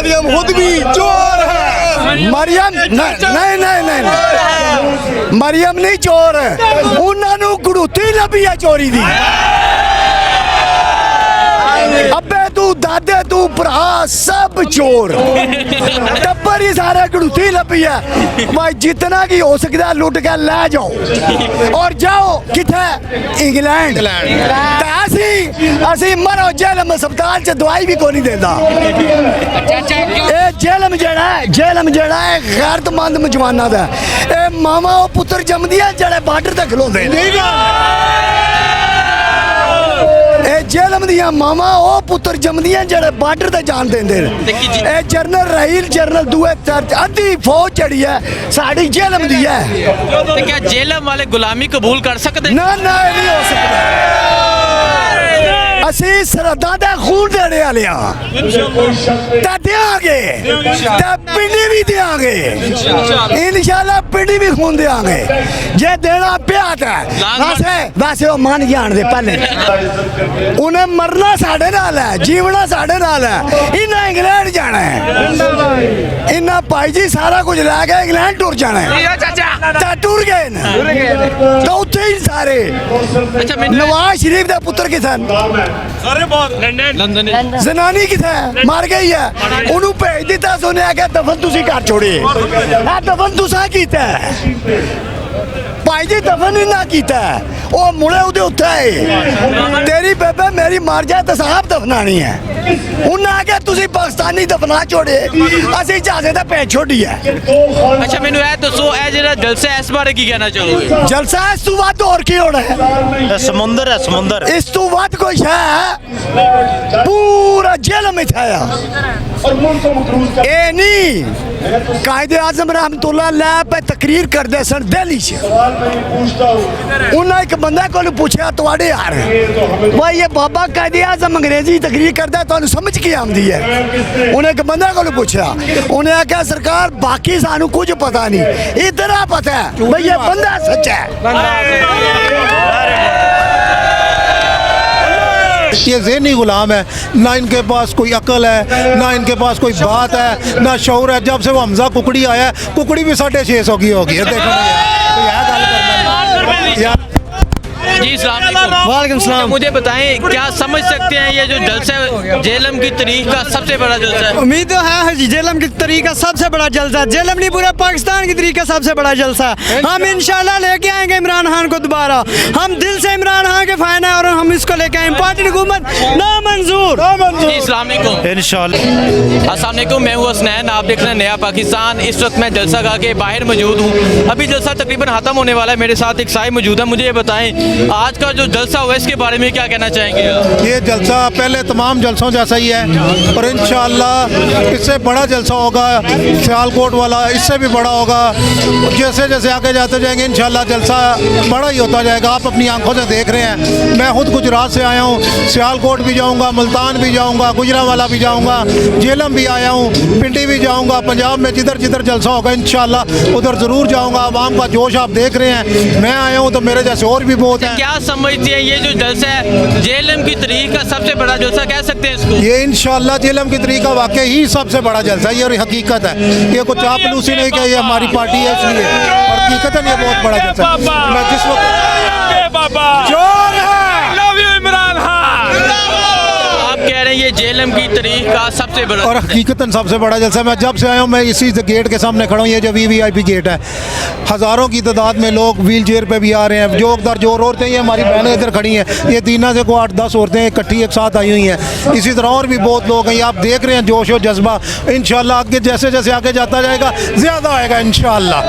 मरियम खुद भी चोर है। मरियम नहीं, मरियम नहीं चोर, उन्होंने गुड़ूती लभी है चोरी दी। अबे तू दादे तू भरा सब चोर, टब्बर ही सारे गुड़ूती लभी है। भाई जितना की हो सकता है लुट के ले जाओ और जाओ किथे इंग्लैंड। असी मरो जेलम अस्पताल च दवाई भी कोई नहीं देता। जेलम जड़ा है गैरतमंद मुजवाना दा। ए मामा ओ पुत्र जमदियां जड़े बार्डर ते खलोंदे जेलम दिया मामा ओ पुत्र जमदियां जड़े बार्डर ते जान देंदे। ए जनरल राहील जनरल दुए अद्धी फौज चढ़ी है साड़ी जेलम दी है। तो क्या जेलम वाले गुलामी कबूल कर सकते? ना नहीं हो सकता। असी सरहदां दा खून देने वाले हां, देंगे पिंडी भी देंगे इंशाल्लाह, पिंडी भी खून देंगे जे देना पिया। वैसे वो मान जान दे पहले उन्हें मरना साढ़े नाल है, जीवना साढ़े नाल है। इन्हें इंग्लैंड जाना है, इन्हें भाई जी सारा कुछ लैके इंग्लैंड टुर जाना है। टुर गए तो उत्थे ही सारे। नवाज शरीफ का पुत्र किसान जनानी किथे मर गई है, उन्होंने भेज दिता। सुने आके दफन तुसी घर छोड़े, दफन तुसा कीता भाई जी, दफन ही ना कीता वो मुड़े उदे उत्थे है। तेरी बेबे मेरी मर जाए तो साहब दफनानी है। उन्हें आके तुसी पाकिस्तानी दफना छोड़े, असी जहाजे दा पेच छोड़ी है। अच्छा मैनू ए दसो ए जेड़ा जलसा है इस बारे की कहना चाहोगे? जलसा इस तू वध और की होना है? समुंदर है समुंदर, इस तू वध कुछ है पूरा जेल में था। ए नहीं कायदे आजम रहमतुल्लाह अलैह पे तकरीर करते सन दिल्ली से। उन्हें एक बंदा को पूछा तुहाडे यार भाई ये बाबा कायदे आजम अंग्रेजी तकरीर करता है तो समझ की आमदी है? उन्हें एक बंदा को पूछा, उन्हें आख्या सरकार बाकी सानू कुछ पता नहीं, इतना पता है भाई ये बंदा सच्चा है। ये ज़हनी गुलाम है, ना इनके पास कोई अकल है, ना इनके पास कोई बात है, ना शौर है। जब से वो हमजा कुकड़ी आया है, कुकड़ी भी 650 की होगी है। देखो यार जी वालेकुम सलाम। मुझे बताएं क्या समझ सकते हैं ये जो जलसा है जेलम की तारीख का सबसे बड़ा जलसा है? उम्मीद तो है जी जेलम की तारीख का सबसे बड़ा जलसा, जेलम नहीं पूरे पाकिस्तान की तारीख का सबसे बड़ा जलसा। हम इंशाल्लाह लेके आएंगे इमरान खान को दोबारा। हम दिल से इमरान खान के फैन है और हम इसको लेके आए। पार्टी हुकूमत नामंजूर। अस्सलाम वालेकुम। इंशाल्लाह। अस्सलाम वालेकुम, मैं हूँ हसनैन, आप देख रहे हैं नया पाकिस्तान। इस वक्त मैं जलसा गा के बाहर मौजूद हूँ। अभी जलसा तकरीबन खत्म होने वाला है। मेरे साथ एक साहिब मौजूद है। मुझे ये बताएं आज का जो जलसा हुआ इसके बारे में क्या कहना चाहेंगे? ये जलसा पहले तमाम जलसों जैसा ही है और इंशाअल्लाह इससे बड़ा जलसा होगा। सियालकोट वाला इससे भी बड़ा होगा। जैसे जैसे आगे जाते जाएंगे इंशाअल्लाह जलसा बड़ा ही होता जाएगा। आप अपनी आंखों से देख रहे हैं। मैं खुद गुजरात से आया हूँ, सियालकोट भी जाऊँगा, मुल्तान भी जाऊँगा, गुजरांवाला भी जाऊँगा, जेलम भी आया हूँ, पिंडी भी जाऊँगा। पंजाब में जिधर जिधर जलसा होगा इंशाअल्लाह उधर ज़रूर जाऊँगा। आवाम का जोश आप देख रहे हैं। मैं आया हूँ तो मेरे जैसे और भी बहुत हैं। क्या समझते हैं ये जो जलसा है जेलम की तारीख का सबसे बड़ा जलसा कह सकते हैं इसको? ये इंशाअल्लाह जेलम की तारीख का वाकई ही सबसे बड़ा जलसा है। ये और हकीकत है, ये कुछ चापलूसी नहीं कि ये हमारी पार्टी है इसलिए, और हकीकतन ये बहुत बड़ा जलसा है। मैं जिस कह रहे हैं ये जेलम की तारीख का सबसे बड़ा और हकीकतन सबसे बड़ा जलसा। मैं जब से आया हूँ मैं इसी गेट के सामने खड़ा हूँ। ये जो VVIP गेट है, हज़ारों की तादाद में लोग व्हील चेयर पर भी आ रहे हैं। जो दर जोर औरतें ये हमारी बहनें इधर खड़ी हैं। ये दीना से को 8-10 औरतें इकट्ठी एक साथ आई हुई हैं। इसी तरह और भी बहुत लोग हैं। ये आप देख रहे हैं जोश और जज्बा। इंशाअल्लाह आगे जैसे जैसे आगे जाता जाएगा ज़्यादा आएगा इंशाअल्लाह।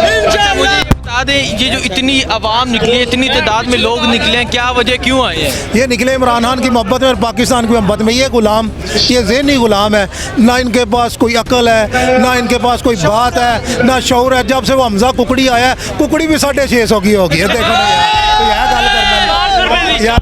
बता दें ये जो इतनी आवाम निकली है, इतनी तादाद में लोग निकले हैं, क्या वजह क्यों आए हैं? ये निकले इमरान खान की मोहब्बत में और पाकिस्तान की मोहब्बत में। ये गुलाम, ये ज़हनी गुलाम है, ना इनके पास कोई अकल है, ना इनके पास कोई बात है, ना शौर है। जब से वो हमजा कुकड़ी आया है, कुकड़ी भी 650 की होगी है। देखो यार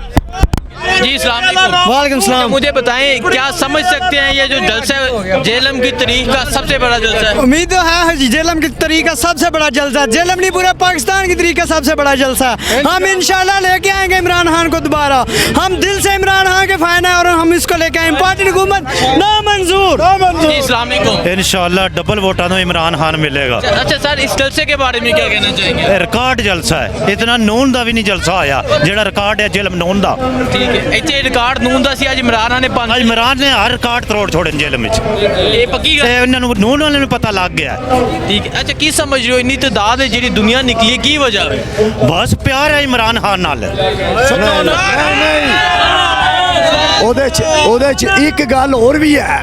जी अस्सलाम वालेकुम। वालेकुम सलाम। मुझे बताएं क्या समझ सकते हैं ये जो जलसा जेलम की तारीख का सबसे बड़ा जलसा है? उम्मीद तो है जी, जेलम की तारीख का सबसे बड़ा जलसा, जेलम नहीं पूरे पाकिस्तान की तारीख का सबसे बड़ा जलसा। हम इंशाल्लाह लेके आएंगे इमरान खान को दोबारा। हम दिल से इमरान खान के फैन हैं और हम इसको लेके आएंगे। पार्टी हुकूमत नामंजूर। जी अस्सलाम वालेकुम। इंशाल्लाह डबल वोटा तो इमरान खान मिलेगा। अच्छा सर, इस जलसे के बारे में क्या कहना चाहेंगे? रिकॉर्ड जलसा है, इतना नून का भी नहीं जलसा आया जेड़ा रिकॉर्ड है जेलम नून का। ठीक है, इतने रिकॉर्ड नून दा सी आज इमरान खान ने आज इमरान ने हर रिकॉर्ड तरोड़ छोड़े जेलम विच। ये पक्की गल है। इन्होंने नून वाले पता लग गया। ठीक है, अच्छा की समझ रहे हो इन्नी तादाद है जी दुनिया निकली है, की वजह है? बस प्यार है इमरान खान नाल। ਉਹਦੇ ਚ ਇੱਕ ਗੱਲ ਹੋਰ ਵੀ ਹੈ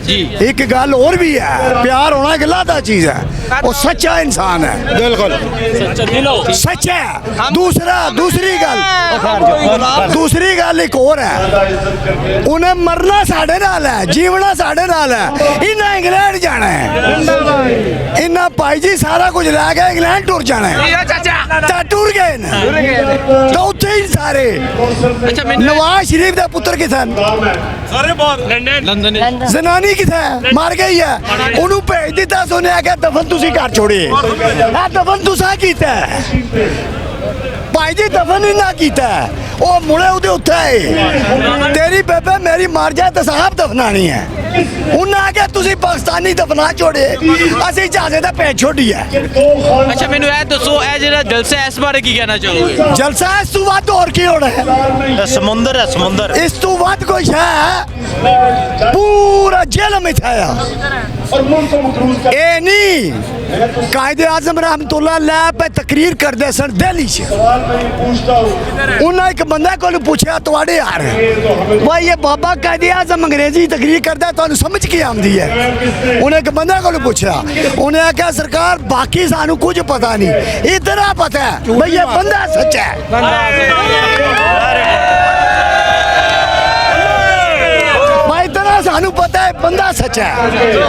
जी ਇੱਕ ਗੱਲ ਹੋਰ ਵੀ ਹੈ ਪਿਆਰ ਹੋਣਾ ਇੱਕ ਲਾਦਾ ਚੀਜ਼ ਹੈ ਉਹ ਸੱਚਾ ਇਨਸਾਨ ਹੈ बिल्कुल सच्चा है दूसरी गल एक और है उन्हें मरना साढ़े नाल है जीवना साढ़े नाल है इन्हें इंग्लैंड जाना है इन्हें भाई जी सारा कुछ लैके इंग्लैंड टुर जाना है टुर गए न तो उत्थे ही सारे अच्छा मैं नवाज शरीफ का पुत्र किथे लंदन जनानी किथे मर गई है उन्होंने भेज दिता सोने आख्या दफन तुसी घर छोड़िए दफन तुसा कीता भाई जी दफन ही ना कीता वो मुड़े उदे उत्थे तेरी बेबे मेरी मर जाए तो साहब दफनानी है उन्हें आख्या तुसी पाकिस्तानी दफना छोड़े असी जहाजे का पेज छोड़िए अच्छा मैनू ए दसो ए जेड़ा जलसा है इस बारे की कहना चाहोगे? जलसा इस तू वध होर की होना है समुंदर है समुंदर। इस तू वध कुछ है पूरा जेल में छाया ए नहीं कायदे आजम रहमतुल्लाह अलैह पे तकरीर करते सन दिल्ली च उन्हें एक बंदा को पूछा तुहाडे यार भाई ये बाबा कायदे आजम अंग्रेजी तकरीर करता है तुहानू समझ की आती है उन्हें एक बंदा को पूछा उन्हें आख्या सरकार बाकी सानू कुछ पता नहीं इतना पता है भाई ये बंदा सच्चा है भाई इतना सानू पता है बंदा सच्चा है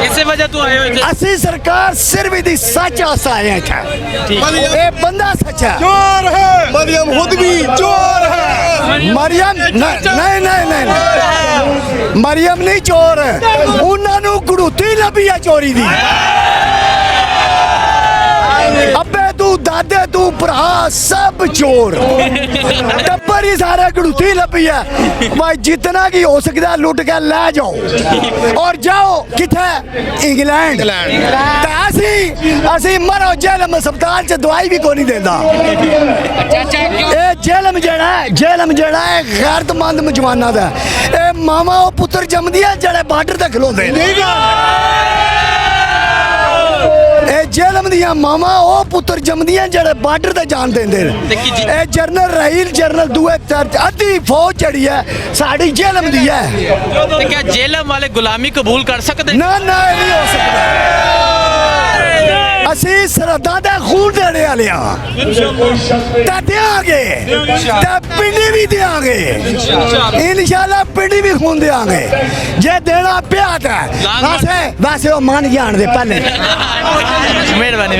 इसी वजह तू आए हो असी सरकार सिर्फ इदी सच आसा आए थे ए बंदा सच्चा है चोर है मरियम खुद भी चोर है मरियम नहीं मरियम नहीं चोर उन्होंने गुड़ूती लभी है चोरी दी अबे तू दादे तू भरा सब चोर टब्बर ही सारे गुड़ूती लभी है भाई जितना की हो सकता है लुट के ले जाओ और जाओ किथे इंग्लैंड असी मरो जेलम अस्पताल च दवाई भी कोई नहीं देता जेलम जड़ा है गैरतमंद मुजवाना दा ए मामा वो पुत्र जमदियां जड़े बार्डर ते खलोते जेलम दिया मामा वो पुत्र जमदियां जड़े बार्डर ते जान देंदे ए जनरल राइल जनरल दुए अद्धी फौज जड़ी है साड़ी जेलम दी है तो क्या जेलम वाले गुलामी कबूल कर सकते? ना ये नहीं हो सकता असी सरहदां दा खून देने वाले हां देंगे पिंडी भी देंगे इंशाल्लाह पिंडी भी खून देंगे जे देना पिया वैसे वो मान जान दे पहले मेहरबानी